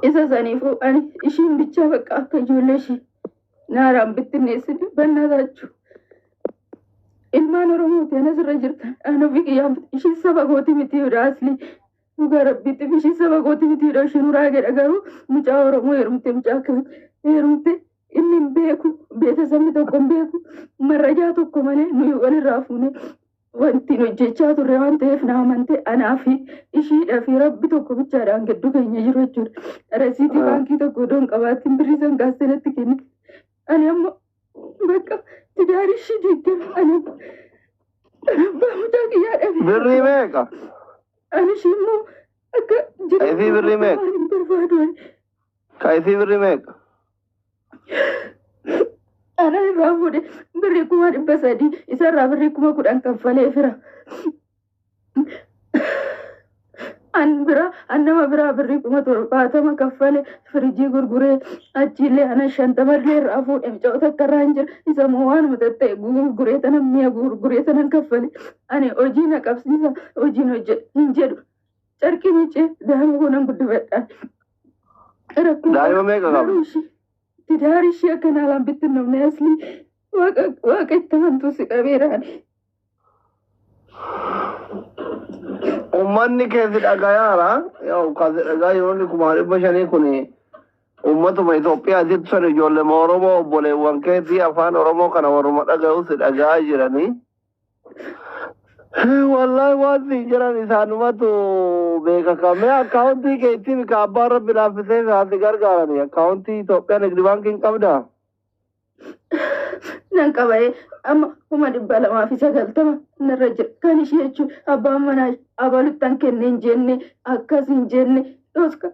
إذا سنيفو أنا إشين بتشافك أكجولشي نارام بتنسي بناداتشو ilmaan oromooti anas irra jirta ana fi qiyyaam ishii saba gooti miti asli dhugaa rabbitti ishii saba gooti miti shinuraa jedha garuu mucaa oromoo heerumte mucaa akkasii heerumte inni hin beeku beeksisni tokko hin beeku marrajaa tokko malee nuyi walirraa fuune wanti hojjechaa turre waan ta'eef na amante anaa fi ishiidhaa fi rabbi tokko bichaadhaan gidduu keenya jiru jechuudha rasiitii baankii tokko doon qabaattiin birrii san gaazexeetti kennite ani ammoo bakka tidaari ishii diigdam ani abbaa mucaa kiyyaa dhabe birrii meeqa ani ishii immoo akka Kaifii birrii meeqa hin barbaadu kaifii birrii meeqa ana irraa fuudhe birrii 300 isarraa birrii 10,000 kaffalee fira annama biraa birrii 70 kaffale firijii gurguree achiillee ana 50 irraa fuudhe micoota akka irraa hin jira isa moo waanuma ta'e gurguree tanan mi'a gurguree tanan kaffale ani hojii na qabsiisa hojiin hin jedhu carqii micee daa'ima kunan guddifadhaan daa'ima meeqa qaba tidaari ishee akka naalaan bittinnamne asli waaqa itti amantuu si qabeeraan ummanni keessi dhagayaara yaa kaase dhagaa yeroonni 500 kun ummatuma Itoophiyaatitti san ijoollee Oromoo obboleewwan keetii afaan Oromoo kana warruma dhaga'u si dhagaa jiranii wallahi wanti jiran isaanumatu beeka kamee akkaawuntii keetiin ka abbaan rabbi laaffisee kaasi gargaarani akkaawuntii Itoophiyaa Nigdi baankiin qabdaa nan qabaye amma 290 narra jira kan ishee jechuun abbaan manaa abaluttan kenne hin jenne akkas hin jenne dhoska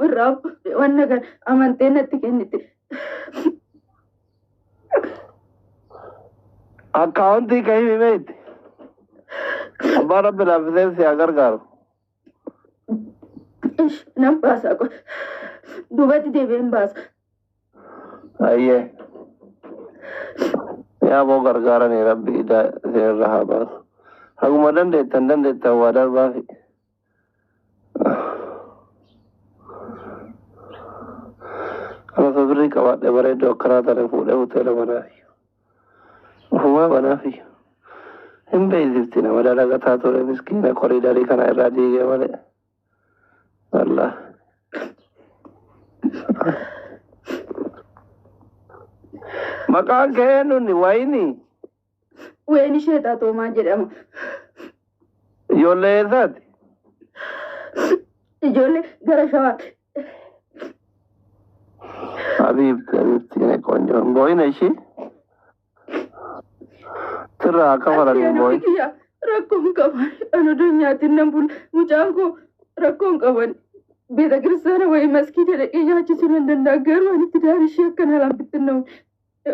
irraa wanna kan amantee natti kennite akkaawuntii ka himi meeti abbaan rabbi laaffisee si haa gargaaru nan baasa duubatti deebi'een baasa ayyee yaa boo gargaaranii rabbi idaa isinirra haa baasu haguma dandeettan waa darbaafi kana birrii qabaadhe bareeddoo akkanaa tane fuudhee hoteela banaafi ufumaa banaafi hin beeksifti nama dalagataa ture miskiina koriidarii kana irraa diigee malee wallah maqaan kee nunni wayini wayini sheexaa toomaa jedhama ijoollee eessaati ijoollee gara shawaati habiibti qonjoon booyina ishii sirraa kafalanii booyi rakkoon qaban anu dunyaatiin nan bula mucaan koo rakkoon qaban beeta kiristaana wayi maskiida dhaqee nyaachisuu nan danda'a garuu ani tidaari ishee akkana alaan bittinnamu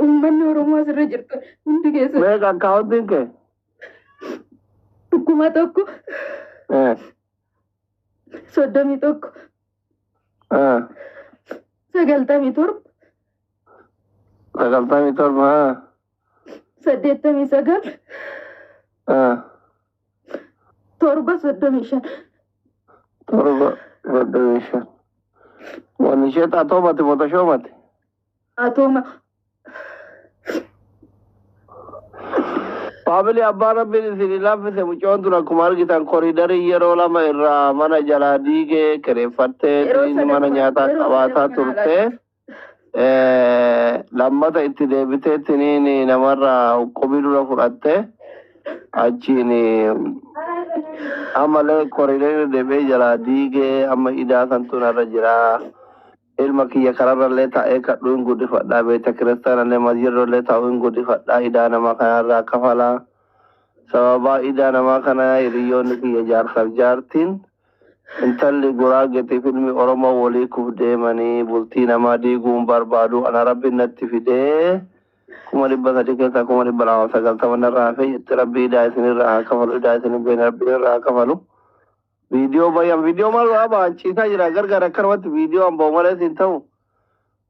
ummanni Oromoo asirra jirtu hundi keessa meeqa akkaawuntiin kee 1,000 31 97 89 35 wanni ishee xaatoomati motashoomati atooma Family abbaan rabbiin isin laaffise mucoon tun akkuma argitan koriidarii yeroo lama irraa mana jalaa diigee kireeffattee inni mana nyaataa qabaataa turte lammata itti deebiteettiniin namarraa huqqumii dura fudhatte achiin ammalee koriidarii deebee jalaa diigee amma idaa santuun irra jiraa ilma kiyya kanarrallee taa'ee kadhuun guddifadhaa beeta kiristaanallee masjidallee taa'uun guddifadhaa idaa namaa kanarraa kafalaa sababaa idaa namaa kana hiriyoonni kiyya jaarsaaf jaartiin intalli guraageetiif ilmi Oromoo walii kuf deemanii bultii namaa diiguun barbaadu ana rabbi natti fidee 300 keessaa 290 narraa hafe jetti rabbi idaa isinirraa haa kafalu idaa isin beena rabbi irraa haa kafalu Video bayam video malu apa cita jira gara-gara kerwat video ambo malah sin tahu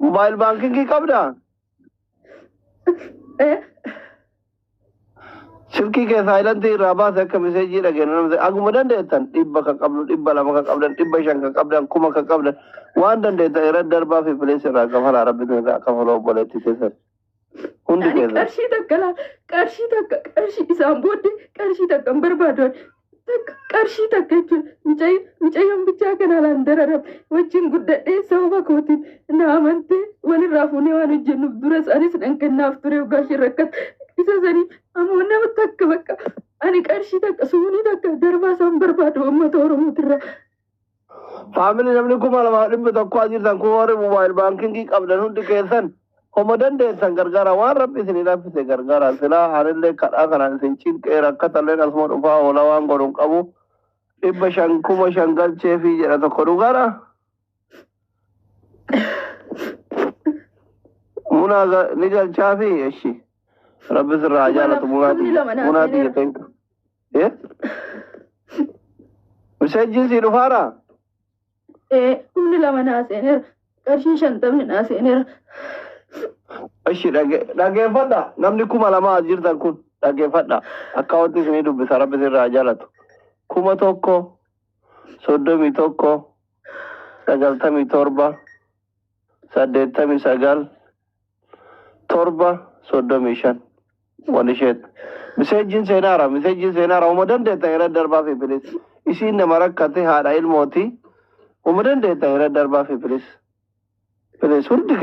mobile banking ki kabda silkii kee saayilantii irraa baase akka miseejii dhageenu namni aguma dandeettan 100 kan qabdu 200 kan qabdan 500 kan qabdan 1000 kan qabdan waan dandeettan irra darbaa fi filees irraa kafalaa rabbitu irraa kafaloo obboleetti keessan hundi keessan. qarshii takka isaan booddee qarshii takka hin barbaadan qarshii takka jechuudha mucayyoon bichaa kana alaan dararam wajjin guddadhee sababa kootiin na amantee walirraa fuunee waan hojjennuuf dura isaanis dhan kennaaf ture ugaashii rakkat isa sanii ammoo nama takka bakka ani qarshii takka suunii takka darbaa isaan barbaadu uummata oromootirraa. Faamilii namni 2,100 jirtan kun warri mobaayil baankingii qabdan hundi keessan homa dandeessan gargaara waan rabbi isin raffise gargaara silaa haalillee kadhaa kanaan isin cinqee rakkatalleen asuma dhufaa oola waan godhuun qabu 500,000 galcheefii jedha tokko dhugaadha. Munaa ni galchaafi eshi rabbi sirraa jaalatu munaati jetteenka. Miseejjiin sii dhufaara? Humni lama naaseeneera qarshii 50 naaseeneera. Eshi dhageeffadha namni 2,000 jirtan kun dhageeffadha akka wanti isinii dubbisa rabbi sirraa jaalatu 1,000 31 97 89 7 35 wani isheet miseejjiin seenaara uma dandeettan irra darbaa fi bilis isiin nama rakkate haadha ilmooti uma dandeettan irra darbaa fi bilis hundi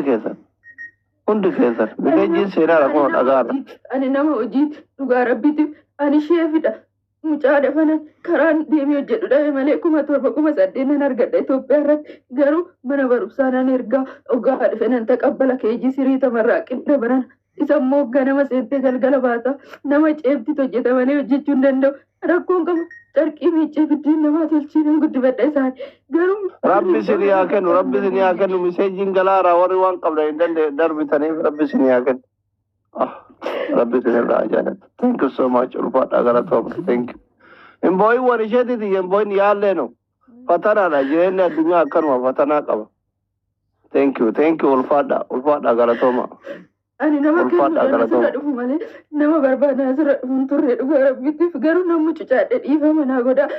keessan miseejjiin seenaara kun dhagaadha. Ani nama hojii dhugaa rabbiitiif ani sheefidha mucaa dafanan karaan deemee hojjedhu dhabe malee 7,800 nan argadha Itoophiyaa irratti garuu mana barumsaa nan ergaa ogaa dhufe nan taqabbala keejii sirii tamarraa qinda baran isa immoo ganama seentee galgala baata nama ceebti hojjeta malee hojjechuu hin danda'u rakkoon qabu carqii miiccee fiddiin namaa tolchiin guddifadha isaan garuu rabbi isin haa kennu miseejjiin galaara warri waan qabdan hin danda'e darbitaniif rabbi isin haa kennu. Rabbi isin irraa jaalatu. Thank you so much. Ulfaadhaa galatoomna. Thank you. Imbooyin waan isheetiiti imbooyin yaalleenu fatanaadha jireenyi addunyaa akkanuma fatanaa qaba. Thank you ulfaadhaa galatooma. Ani nama kennuudhaan asirra dhufu malee nama barbaadan asirra dhufu hin turre dhugaa rabbiitiif garuu namni cucaadhe dhiifama naa godhaa.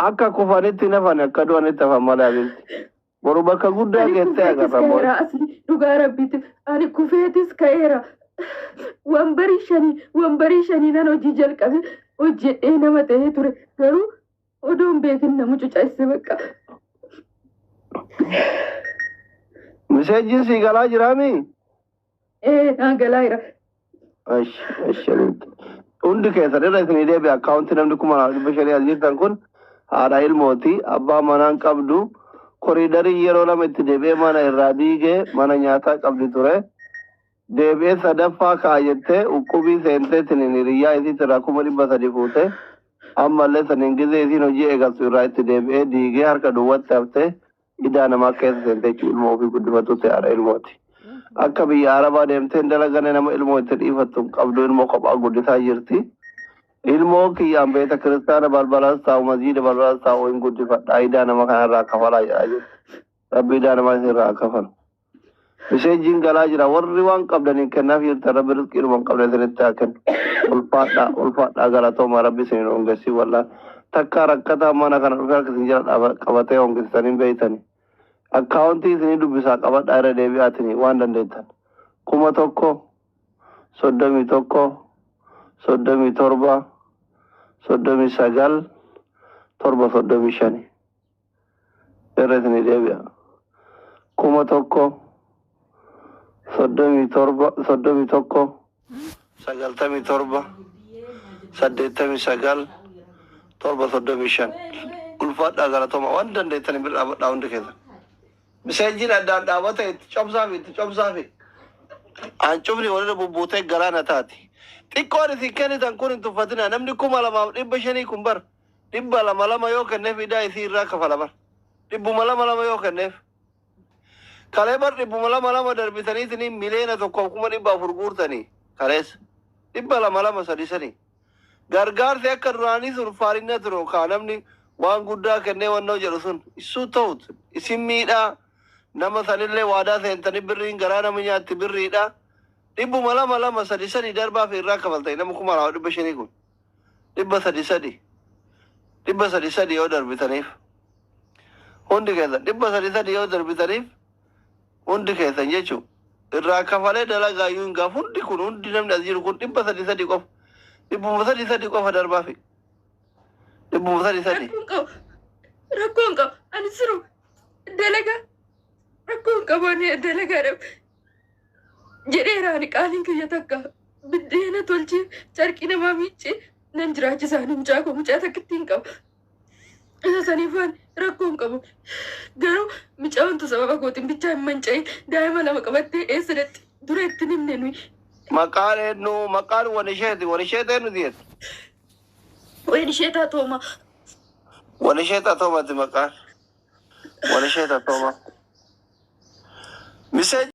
Akka kufanitti nafan akka du'anitti hafan malee abeelti. Boru bakka guddaa geessee agarra. Dhugaa rabbiitiif ani kufeetis ka'eera. Wambarii shanii nan hojii jalqabe hojjedhee nama ta'ee ture garuu odoon beekin nama cucaase bakka. Miseejjiin sii galaa jiraami? Naan galaa jira. Hundi keessan irra isinii deebi'e akkaawunti namni 2,500 jirtan kun haadha ilmooti abbaa manaan qabdu koriidarii yeroo lama itti deebi'ee mana irraa diigee mana nyaataa qabdi ture. Deebi'ee sadaffaa kaayettee uqubii seentee siniin hiriyyaa isiit irraa 300 fuute ammallee saniin gizee isiin hojii eegaltu irraa itti deebi'ee diigee harka duwwatti haftee idaa namaa keessa seentee ilmoo ofii guddifatutti haadha ilmooti. Akka biyya Arabaa deemtee dalagane nama ilmoo itti dhiifattu qabdu ilmoo kophaa guddisaa jirti. Ilmoo kiyyaan beeta kiristaana balbalas taa'u masjiida balbalas taa'u hin guddifadhaa idaa nama kanarraa kafalaa jedhaa jiru. Rabbi idaa namaa isinirraa kafalu. Miseejjiin galaa jira warri waan qabdaniin kennaaf jirtan rabbi rizqii dhuman qabdan isinitti haa kennu. Ulfaadhaa galatooma rabbi isinin hongessi wallaan. Takka rakkataa mana kana dhufee harka isin jala qabatee hongesitanii beeytanii. Akkaawuntii isinii dubbisaa qabadhaa irra deebi'aatini waan dandeettan. 1,000 31 37 39 735 irra isinii deebi'a. 1,000 31 97 89 735 ulfaadhaa galatooma waan dandeettanii bira dhaabadhaa hundi keessa. Miseejjiin addaan dhaabata itti cobsaafi an cufni walirra bubbuutee galaana taati. Xiqqoon isin kennitan kun hin tuffatina namni 2,500 kun bar 200 yoo kenneef idaa isii irraa kafala bar 200 yoo kenneef. Kalee bar 200 darbitanii miliyoona 1,400 guurtanii kaleessa 200 sadisanii. Gargaarsi akka duraanii sun faarinna turu kaa namni waan guddaa kennee wannoo jedhu sun isuu ta'utu isin miidhaa nama sanillee waadaa seentanii birriin garaa nama nyaatti birriidha Dhibbu lama sadi darbaa fi irraa kafaltay nama kuma lama dhibba shanii kun. Dhibba sadi yoo darbitaniif. Hundi keessan dhibba sadi yoo darbitaniif hundi keessan jechuun irraa kafalee dalagaa yoo hin gaaf hundi kun hundi namni as jiru kun dhibba sadi qofa. Dhibbuma sadi qofa darbaa fi. Dhibbuma sadi. Rakkoon qaba. Ani siru dalagaa rakkoon qabaanii dalagaadhaaf jedheeraani qaaliin kiyya takka biddeena tolchee carqii namaa miiccee nan jiraachisaa mucaa koo mucaa takkitti hin qabu. Isa saniifaan rakkoon qabu. Garuu mucaa wantu sababa kootiin bichaa hin manca'in daa'ima lama qabattee eessadatti dura itti himne nuyi. Maqaan eenyu maqaan wani isheeti eenyu diyetu. Wani isheetaa tooma. Wani isheetaa toomati maqaan. Wani isheetaa tooma. Misee